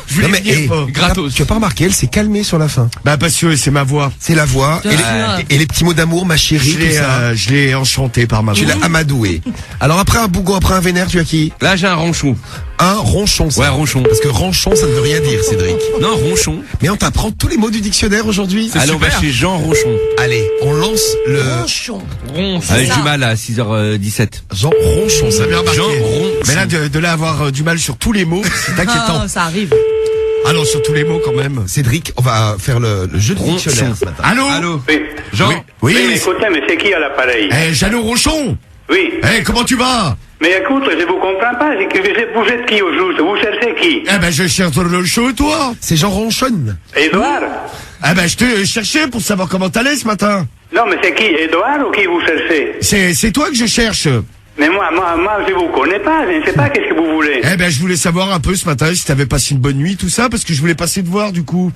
[SPEAKER 1] Je vais
[SPEAKER 3] Non, mais,
[SPEAKER 1] venir.
[SPEAKER 3] hey,
[SPEAKER 1] pas.
[SPEAKER 4] Gratos.
[SPEAKER 3] Tu as pas remarqué, elle s'est calmée sur la fin.
[SPEAKER 1] Bah parce que c'est ma voix.
[SPEAKER 3] C'est la voix
[SPEAKER 6] Bien sûr.
[SPEAKER 3] et les petits mots d'amour, ma chérie, tout ça.
[SPEAKER 1] Je l'ai enchanté par ma
[SPEAKER 3] Tu
[SPEAKER 1] voix.
[SPEAKER 3] l'as amadoué. Alors après un bougon, après un vénère, tu as qui?
[SPEAKER 4] Là, j'ai un ronchon.
[SPEAKER 3] Un ronchon. ça.
[SPEAKER 4] Ouais, ronchon.
[SPEAKER 3] Parce que ronchon, ça ne veut rien dire, Cédric.
[SPEAKER 4] Non, ronchon.
[SPEAKER 3] Mais on t'apprend tous les mots du dictionnaire aujourd'hui.
[SPEAKER 4] Allez, on va chez Jean Ronchon.
[SPEAKER 3] Allez, on lance le
[SPEAKER 6] Ronchon.
[SPEAKER 4] Avec
[SPEAKER 6] ça.
[SPEAKER 4] du mal à 6h17.
[SPEAKER 3] Jean Ronchon. Ça vient
[SPEAKER 1] Remarqué.
[SPEAKER 4] Jean Ronchon.
[SPEAKER 1] Mais là, de là avoir du mal sur tous les mots, c'est inquiétant.
[SPEAKER 6] Ah, ça arrive.
[SPEAKER 1] Ah non, sur tous les mots quand même.
[SPEAKER 3] Cédric, on va faire le jeu de
[SPEAKER 4] Ronchon.
[SPEAKER 3] dictionnaire ce matin.
[SPEAKER 1] Allô?
[SPEAKER 4] Allô.
[SPEAKER 2] Oui.
[SPEAKER 4] Jean.
[SPEAKER 1] Oui,
[SPEAKER 2] Oui,
[SPEAKER 1] oui.
[SPEAKER 2] écoutez, mais c'est qui à l'appareil?
[SPEAKER 1] Jeannot Rochon.
[SPEAKER 2] Oui.
[SPEAKER 1] Comment tu vas?
[SPEAKER 2] Mais écoute, je vous comprends pas. C'est que vous êtes qui au juste? Vous cherchez qui?
[SPEAKER 1] Je cherche le show, toi.
[SPEAKER 3] C'est Jean Ronchon.
[SPEAKER 2] Édouard?
[SPEAKER 1] Je te cherchais pour savoir comment t'allais ce matin.
[SPEAKER 2] Non, mais c'est qui? Édouard ou qui vous cherchez?
[SPEAKER 1] C'est toi que je cherche.
[SPEAKER 2] Mais moi, je vous connais pas. Je ne sais pas qu'est-ce que vous voulez.
[SPEAKER 1] Je voulais savoir un peu ce matin si t'avais passé une bonne nuit, tout ça, parce que je voulais passer te voir du coup.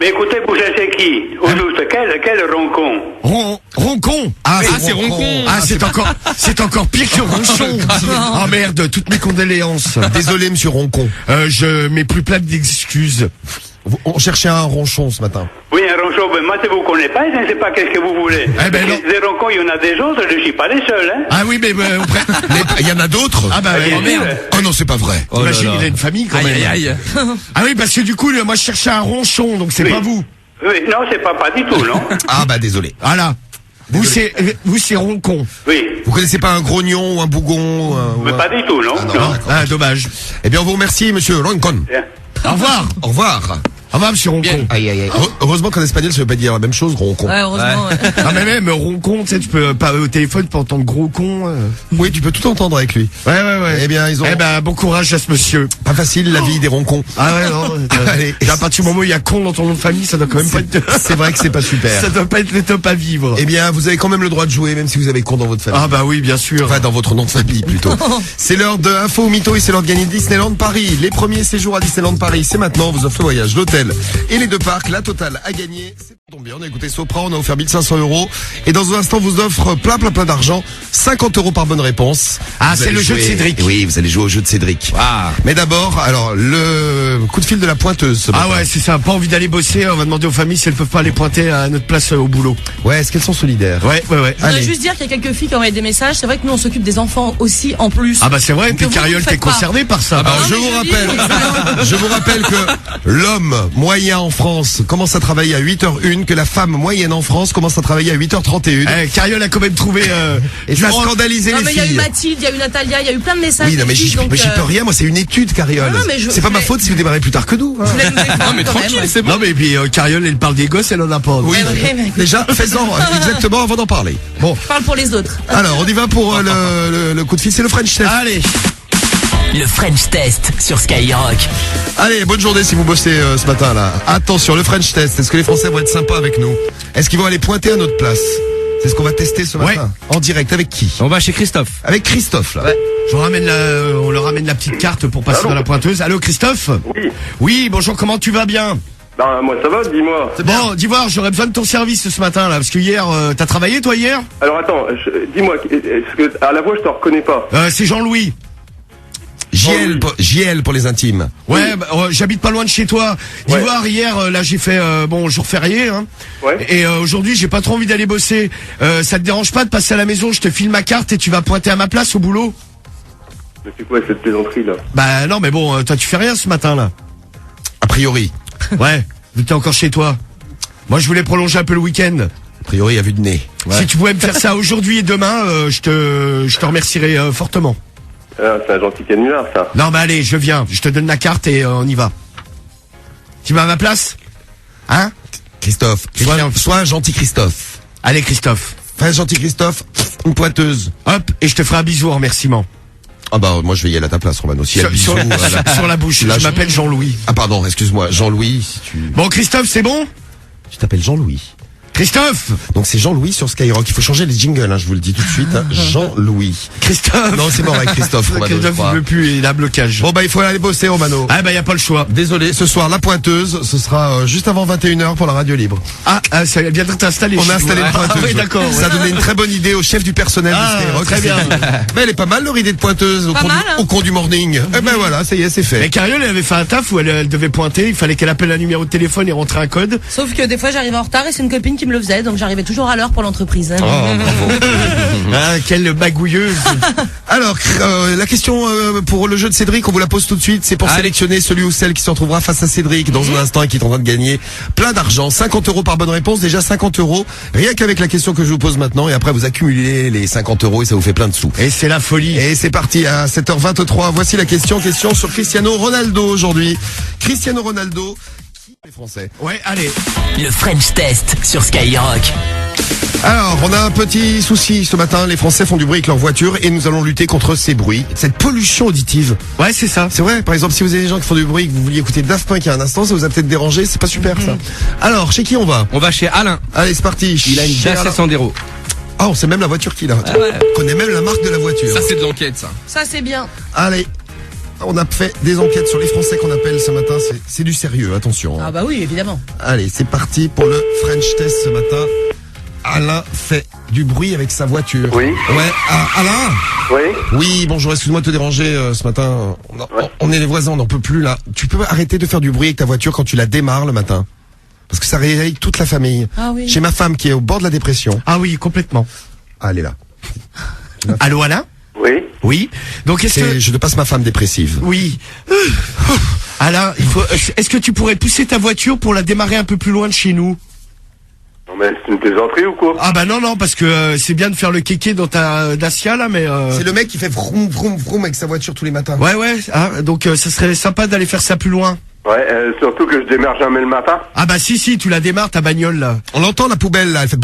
[SPEAKER 2] Mais écoutez, vous cherchez qui? Au juste, quel roncon?
[SPEAKER 1] Roncon.
[SPEAKER 3] Ah,
[SPEAKER 4] c'est Ronchon.
[SPEAKER 1] Ah, c'est encore pire que Ronchon. Oh merde, toutes mes condoléances.
[SPEAKER 3] Désolé, monsieur Roncon.
[SPEAKER 1] Je mets plus plein d'excuses.
[SPEAKER 3] On cherchait un ronchon ce matin.
[SPEAKER 2] Oui, un ronchon, mais moi, je vous connais pas. Je ne sais pas qu'est-ce que vous voulez.
[SPEAKER 1] Non.
[SPEAKER 2] Des roncons, il y en a des autres. Je suis pas les seuls, hein.
[SPEAKER 1] Ah oui, mais
[SPEAKER 3] Mais il y en a d'autres.
[SPEAKER 1] Ah bah
[SPEAKER 2] Bien
[SPEAKER 1] merde.
[SPEAKER 2] sûr.
[SPEAKER 3] Oh non, c'est pas vrai.
[SPEAKER 4] Oh là
[SPEAKER 1] Imagine,
[SPEAKER 4] là.
[SPEAKER 1] il a une famille quand
[SPEAKER 4] Aïe,
[SPEAKER 1] même.
[SPEAKER 4] aïe, aïe.
[SPEAKER 1] Ah oui, parce que du coup, moi je cherchais un ronchon, donc c'est
[SPEAKER 2] Oui.
[SPEAKER 1] pas vous.
[SPEAKER 2] Oui, non, c'est pas du tout, non.
[SPEAKER 3] Ah bah désolé.
[SPEAKER 1] Voilà. Vous c'est roncon.
[SPEAKER 2] Oui.
[SPEAKER 3] Vous connaissez pas un grognon ou un bougon ou
[SPEAKER 2] Mais
[SPEAKER 3] un-
[SPEAKER 2] pas du tout, non.
[SPEAKER 3] Ah, non,
[SPEAKER 2] non.
[SPEAKER 3] d'accord.
[SPEAKER 1] Ah, dommage.
[SPEAKER 3] Eh bien, on vous remercie, monsieur Roncon.
[SPEAKER 2] Bien.
[SPEAKER 1] Au revoir.
[SPEAKER 3] Au revoir.
[SPEAKER 1] Au revoir, monsieur Roncon.
[SPEAKER 3] Aïe, aïe, aïe. Heureusement qu'en espagnol, ça veut pas dire la même chose, roncon.
[SPEAKER 6] Ouais, heureusement. ouais.
[SPEAKER 1] Ah mais même roncon, tu sais, tu peux pas au téléphone, tu peux entendre gros con.
[SPEAKER 3] Oui, tu peux tout entendre avec lui.
[SPEAKER 1] Ouais.
[SPEAKER 3] Eh bien, ils ont
[SPEAKER 1] bon courage à ce monsieur.
[SPEAKER 3] pas facile la vie des roncons.
[SPEAKER 1] Ah ouais, non.
[SPEAKER 3] Allez.
[SPEAKER 1] À partir du moment où il y a con dans ton nom de famille, ça doit quand même pas être.
[SPEAKER 3] C'est vrai que c'est pas super.
[SPEAKER 1] Ça doit pas être le top à vivre.
[SPEAKER 3] Eh bien, vous avez quand même le droit de jouer, même si vous avez con dans votre famille.
[SPEAKER 1] Ah bah oui, bien sûr.
[SPEAKER 3] Enfin, dans votre nom de famille, plutôt. C'est l'heure de Info ou Mytho et c'est l'heure de gagner Disneyland Paris. Les premiers séjours à Disneyland Paris, c'est maintenant. On vous offre le voyage, l'hôtel et les deux parcs. La totale à gagner. C'est tombé bien. On a écouté Sopra, on a offert 1500 €. Et dans un instant, on vous offre plein d'argent. 50 € par bonne réponse.
[SPEAKER 1] Ah,
[SPEAKER 3] Vous
[SPEAKER 1] c'est
[SPEAKER 3] allez
[SPEAKER 1] le jeu de
[SPEAKER 3] jouer-
[SPEAKER 1] Cédric.
[SPEAKER 3] Oui, vous allez jouer au jeu de Cédric.
[SPEAKER 4] Ah.
[SPEAKER 3] Mais d'abord, alors, le coup de fil de la pointeuse ce
[SPEAKER 1] Ah
[SPEAKER 3] matin.
[SPEAKER 1] ouais, c'est ça. Pas envie d'aller bosser. On va demander aux familles si elles peuvent pas aller pointer à notre place au boulot.
[SPEAKER 3] Ouais, est-ce qu'elles sont solidaires?
[SPEAKER 1] Ouais.
[SPEAKER 6] Je voudrais
[SPEAKER 3] Allez.
[SPEAKER 6] juste dire qu'il y a quelques filles qui ont envoyé des messages. C'est vrai que nous, on s'occupe des enfants aussi en plus.
[SPEAKER 1] Ah bah c'est vrai.
[SPEAKER 6] Que
[SPEAKER 1] Puis
[SPEAKER 6] vous,
[SPEAKER 1] Cariole,
[SPEAKER 6] vous
[SPEAKER 1] t'es
[SPEAKER 6] faites pas.
[SPEAKER 1] concerné par ça.
[SPEAKER 3] Alors,
[SPEAKER 6] Non,
[SPEAKER 3] je
[SPEAKER 6] mais
[SPEAKER 3] vous
[SPEAKER 6] je dis,
[SPEAKER 3] rappelle que l'homme moyen en France commence à travailler à 8h01 une que la femme moyenne en France commence à travailler à 8h31.
[SPEAKER 1] Cariole a quand même trouvé...
[SPEAKER 3] Et ça a scandalisé
[SPEAKER 6] Non,
[SPEAKER 3] les
[SPEAKER 6] mais il y a eu
[SPEAKER 3] filles.
[SPEAKER 6] Mathilde, il y a eu Natalia, il y a eu plein de messages.
[SPEAKER 3] Oui, non, mais
[SPEAKER 6] des filles, donc,
[SPEAKER 3] j'y peux rien, moi c'est une étude, Cariole.
[SPEAKER 6] Non, mais
[SPEAKER 3] C'est pas ma faute si vous démarrez plus tard que nous. Hein.
[SPEAKER 6] je voulais nous défendre
[SPEAKER 4] Non mais
[SPEAKER 6] quand
[SPEAKER 4] tranquille,
[SPEAKER 6] même.
[SPEAKER 4] c'est bon.
[SPEAKER 1] Non mais puis Cariole, elle parle des gosses, elle en a pas.
[SPEAKER 3] Oui,
[SPEAKER 6] Ouais, mais-
[SPEAKER 3] déjà, fais-en exactement avant d'en parler. Bon,
[SPEAKER 6] Je parle pour les autres.
[SPEAKER 3] alors on y va pour le coup de fil, c'est le French Test.
[SPEAKER 1] Allez.
[SPEAKER 7] Le French Test sur Skyrock.
[SPEAKER 3] Allez, bonne journée si vous bossez ce matin là. Attention, le French Test, est-ce que les Français vont être sympas avec nous? Est-ce qu'ils vont aller pointer à notre place? C'est ce qu'on va tester ce matin. En direct, avec qui?
[SPEAKER 4] On va chez Christophe.
[SPEAKER 3] Avec Christophe là.
[SPEAKER 1] On leur ramène la petite carte pour passer dans la pointeuse. Allô Christophe?
[SPEAKER 2] Oui.
[SPEAKER 1] Oui, bonjour, comment tu vas bien?
[SPEAKER 2] Ben, moi, ça va, dis-moi.
[SPEAKER 1] Bon, d'Ivoire, j'aurais besoin de ton service ce matin là, parce que hier, t'as travaillé toi hier?
[SPEAKER 2] Alors, attends, dis-moi, est-ce que, à la voix, je te reconnais pas?
[SPEAKER 1] C'est Jean-Louis.
[SPEAKER 3] JL pour les intimes.
[SPEAKER 1] Ouais, bah, j'habite pas loin de chez toi. D'Ivoire, hier, là j'ai fait jour férié, hein.
[SPEAKER 2] Ouais.
[SPEAKER 1] Et aujourd'hui, j'ai pas trop envie d'aller bosser. Ça te dérange pas de passer à la maison? Je te file ma carte et tu vas pointer à ma place au boulot?
[SPEAKER 2] Mais c'est quoi cette plaisanterie, là?
[SPEAKER 1] Bah non, mais bon, toi tu fais rien ce matin là.
[SPEAKER 3] A priori.
[SPEAKER 1] Ouais, vu que t'es encore chez toi. Moi, je voulais prolonger un peu le week-end.
[SPEAKER 3] A priori, à vue de nez.
[SPEAKER 1] Si tu pouvais me faire ça aujourd'hui et demain, je te remercierais fortement.
[SPEAKER 2] Ah, c'est un gentil canular, ça.
[SPEAKER 1] Non, mais allez, je viens. Je te donne la carte et on y va. Tu vas à ma place? Hein?
[SPEAKER 3] Christophe, sois un gentil Christophe.
[SPEAKER 1] Allez, Christophe.
[SPEAKER 3] Fais un gentil Christophe, une pointeuse.
[SPEAKER 1] Hop, et je te ferai un bisou en remerciement.
[SPEAKER 3] Ah bah moi je vais y aller à ta place, Romano. Si
[SPEAKER 1] Sur la bouche.
[SPEAKER 3] Là,
[SPEAKER 1] Je m'appelle Jean-Louis.
[SPEAKER 3] Ah pardon, excuse-moi, Jean-Louis, si tu...
[SPEAKER 1] Bon, Christophe, c'est bon?
[SPEAKER 3] Tu t'appelles Jean-Louis.
[SPEAKER 1] Christophe!
[SPEAKER 3] Donc c'est Jean-Louis sur Skyrock. Il faut changer les jingles, hein, je vous le dis tout de suite. Hein. Jean-Louis.
[SPEAKER 1] Christophe!
[SPEAKER 3] Non, c'est mort avec Christophe, Romano, je
[SPEAKER 1] Christophe,
[SPEAKER 3] crois.
[SPEAKER 1] il veut plus, il a un blocage.
[SPEAKER 3] Bon bah il faut aller bosser, Romano.
[SPEAKER 1] Ah bah y a pas le choix.
[SPEAKER 3] Désolé, ce soir la pointeuse, ce sera juste avant 21h pour la radio libre.
[SPEAKER 1] Ah, ça vient d'être installé.
[SPEAKER 3] On
[SPEAKER 1] chez
[SPEAKER 3] a
[SPEAKER 1] vous.
[SPEAKER 3] installé une pointeuse.
[SPEAKER 1] Ah oui, d'accord.
[SPEAKER 3] Ça a donné une très bonne idée au chef du personnel
[SPEAKER 1] Ah,
[SPEAKER 3] de Skyrock.
[SPEAKER 1] très bien.
[SPEAKER 3] Mais elle est pas mal leur idée de pointeuse au
[SPEAKER 6] Pas mal, hein.
[SPEAKER 3] cours du morning. Eh ben voilà, ça y est, c'est fait.
[SPEAKER 1] Mais Cariole, elle avait fait un taf où elle devait pointer, il fallait qu'elle appelle un numéro de téléphone et rentrer un code.
[SPEAKER 6] Sauf que des fois j'arrivais en retard et c'est une copine qui me le faisait, donc j'arrivais toujours à l'heure pour l'entreprise. Hein.
[SPEAKER 1] Ah, quelle bagouilleuse.
[SPEAKER 3] Alors, la question pour le jeu de Cédric, on vous la pose tout de suite. C'est pour
[SPEAKER 4] Allez.
[SPEAKER 3] sélectionner celui ou celle qui se retrouvera face à Cédric dans un instant et qui est en train de gagner plein d'argent. 50 € par bonne réponse, déjà 50 €. Rien qu'avec la question que je vous pose maintenant. Et après, vous accumulez les 50 € et ça vous fait plein de sous.
[SPEAKER 1] Et c'est la folie.
[SPEAKER 3] Et c'est parti à 7h23. Voici la question. Question sur Cristiano Ronaldo aujourd'hui. Cristiano Ronaldo, qui est français?
[SPEAKER 1] Ouais, allez.
[SPEAKER 7] Le French Test sur Skyrock.
[SPEAKER 3] Alors, on a un petit souci ce matin. Les Français font du bruit avec leur voiture et nous allons lutter contre ces bruits, cette pollution auditive.
[SPEAKER 1] Ouais, c'est ça.
[SPEAKER 3] C'est vrai, par exemple, si vous avez des gens qui font du bruit et que vous vouliez écouter Daft Punk il y a un instant, ça vous a peut-être dérangé, c'est pas super ça. Alors, chez qui on va?
[SPEAKER 4] On va chez Alain.
[SPEAKER 3] Allez, c'est parti.
[SPEAKER 4] Il a une
[SPEAKER 3] Chez
[SPEAKER 4] Dacia
[SPEAKER 3] Alain.
[SPEAKER 4] Sandero.
[SPEAKER 3] Ah, on sait même la voiture qu'il a. On connaît même la marque de la voiture.
[SPEAKER 4] Ça c'est de l'enquête ça.
[SPEAKER 6] Ça c'est bien.
[SPEAKER 3] Allez, on a fait des enquêtes sur les Français qu'on appelle ce matin, c'est du sérieux, attention.
[SPEAKER 6] Ah bah oui, évidemment.
[SPEAKER 3] Allez, c'est parti pour le French Test ce matin. Alain fait du bruit avec sa voiture.
[SPEAKER 2] Oui.
[SPEAKER 3] Ouais, Alain.
[SPEAKER 2] Oui.
[SPEAKER 3] Oui, bonjour, excuse-moi de te déranger ce matin. On est les voisins, on n'en peut plus là. Tu peux arrêter de faire du bruit avec ta voiture quand tu la démarres le matin? Parce que ça réveille toute la famille.
[SPEAKER 6] Ah oui.
[SPEAKER 3] J'ai ma femme qui est au bord de la dépression.
[SPEAKER 1] Ah oui, complètement.
[SPEAKER 3] Ah, elle est là.
[SPEAKER 2] Allô, Alain? Oui.
[SPEAKER 1] Oui. Donc est-ce que...
[SPEAKER 3] Je te passe ma femme dépressive.
[SPEAKER 1] Oui. Alain, est-ce que tu pourrais pousser ta voiture pour la démarrer un peu plus loin de chez nous?
[SPEAKER 2] Non mais c'est une plaisanterie ou quoi?
[SPEAKER 1] Ah bah non, parce que c'est bien de faire le kéké dans ta Dacia là, mais...
[SPEAKER 3] C'est le mec qui fait vroom vroom vroom avec sa voiture tous les matins.
[SPEAKER 1] Ouais, donc ça serait sympa d'aller faire ça plus loin.
[SPEAKER 2] Ouais, surtout que je démarre jamais le matin.
[SPEAKER 1] Ah bah si, tu la démarres ta bagnole là.
[SPEAKER 3] On entend la poubelle là, elle fait...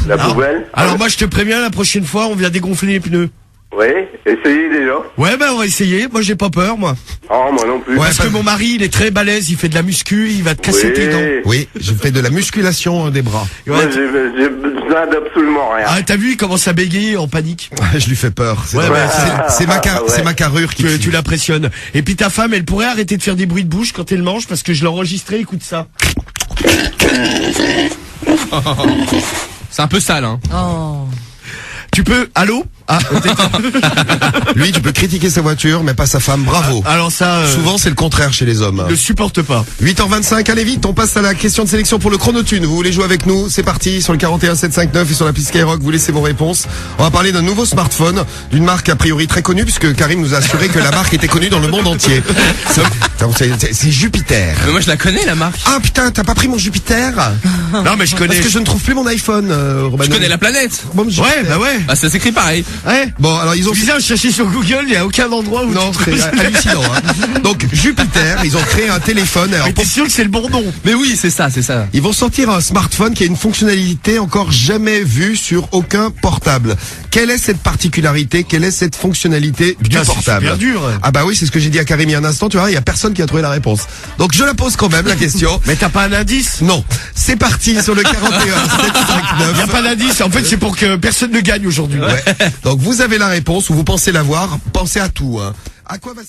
[SPEAKER 2] La poubelle.
[SPEAKER 1] Alors moi je te préviens, la prochaine fois on vient dégonfler les pneus.
[SPEAKER 2] Oui, essayez déjà.
[SPEAKER 1] Ouais bah on va essayer, moi j'ai pas peur moi.
[SPEAKER 2] Oh, moi non plus.
[SPEAKER 3] Ouais,
[SPEAKER 1] Parce que mon mari il est très balèze, il fait de la muscu, il va te casser tes dents.
[SPEAKER 3] Oui, je fais de la musculation des bras.
[SPEAKER 2] Moi j'ai besoin d'absolument rien.
[SPEAKER 1] Ah t'as vu, il commence à bégayer en panique.
[SPEAKER 3] Je lui fais peur. C'est
[SPEAKER 1] Ouais,
[SPEAKER 3] c'est
[SPEAKER 2] ouais.
[SPEAKER 3] ma carrure qui
[SPEAKER 1] Tu l'impressionnes. Et puis ta femme, elle pourrait arrêter de faire des bruits de bouche quand elle mange parce que je l'ai enregistré, écoute ça.
[SPEAKER 4] C'est un peu sale hein.
[SPEAKER 6] Oh.
[SPEAKER 1] Tu peux, allô?
[SPEAKER 3] Ah, lui, tu peux critiquer sa voiture, mais pas sa femme. Bravo.
[SPEAKER 1] Alors ça,
[SPEAKER 3] Souvent, c'est le contraire chez les hommes.
[SPEAKER 1] je ne supporte pas.
[SPEAKER 3] 8h25, allez vite, on passe à la question de sélection pour le chronotune. Vous voulez jouer avec nous? C'est parti, sur le 41 759 et sur la piste Skyrock, vous laissez vos réponses. On va parler d'un nouveau smartphone, d'une marque a priori très connue, puisque Karim nous a assuré que la marque était connue dans le monde entier. C'est Jupiter.
[SPEAKER 4] Mais moi je la connais la marque.
[SPEAKER 3] Ah putain, t'as pas pris mon Jupiter?
[SPEAKER 1] Non, mais je connais.
[SPEAKER 3] Parce que je ne trouve plus mon iPhone, Romano.
[SPEAKER 4] Je connais la planète.
[SPEAKER 3] Bon, Jupiter.
[SPEAKER 1] Ouais, bah ouais.
[SPEAKER 4] Bah ça s'écrit pareil.
[SPEAKER 1] Ouais.
[SPEAKER 3] Bon, alors ils ont...
[SPEAKER 1] C'est bizarre, je cherchais sur Google, il n'y a aucun endroit où
[SPEAKER 3] Non,
[SPEAKER 1] tu
[SPEAKER 3] c'est hallucinant. Hein. Donc Jupiter, ils ont créé un téléphone. Alors,
[SPEAKER 1] Mais t'es sûr que c'est le bon nom?
[SPEAKER 4] Mais oui, c'est ça, c'est ça.
[SPEAKER 3] ils vont sortir un smartphone qui a une fonctionnalité encore jamais vue sur aucun portable. Quelle est cette particularité? Quelle est cette fonctionnalité
[SPEAKER 1] Putain,
[SPEAKER 3] du
[SPEAKER 1] c'est
[SPEAKER 3] portable?
[SPEAKER 1] super dur.
[SPEAKER 3] Ah bah oui, c'est ce que j'ai dit à Karim il y a un instant. Tu vois, il y a personne qui a trouvé la réponse. Donc je la pose quand même la question.
[SPEAKER 1] Mais t'as pas un indice?
[SPEAKER 3] Non, c'est parti sur le 41
[SPEAKER 1] Il n'y a
[SPEAKER 3] 759.
[SPEAKER 1] pas d'indice. En fait, c'est pour que personne ne gagne aujourd'hui.
[SPEAKER 3] Ouais. Donc vous avez la réponse ou vous pensez l'avoir. Pensez à tout. Hein. À quoi va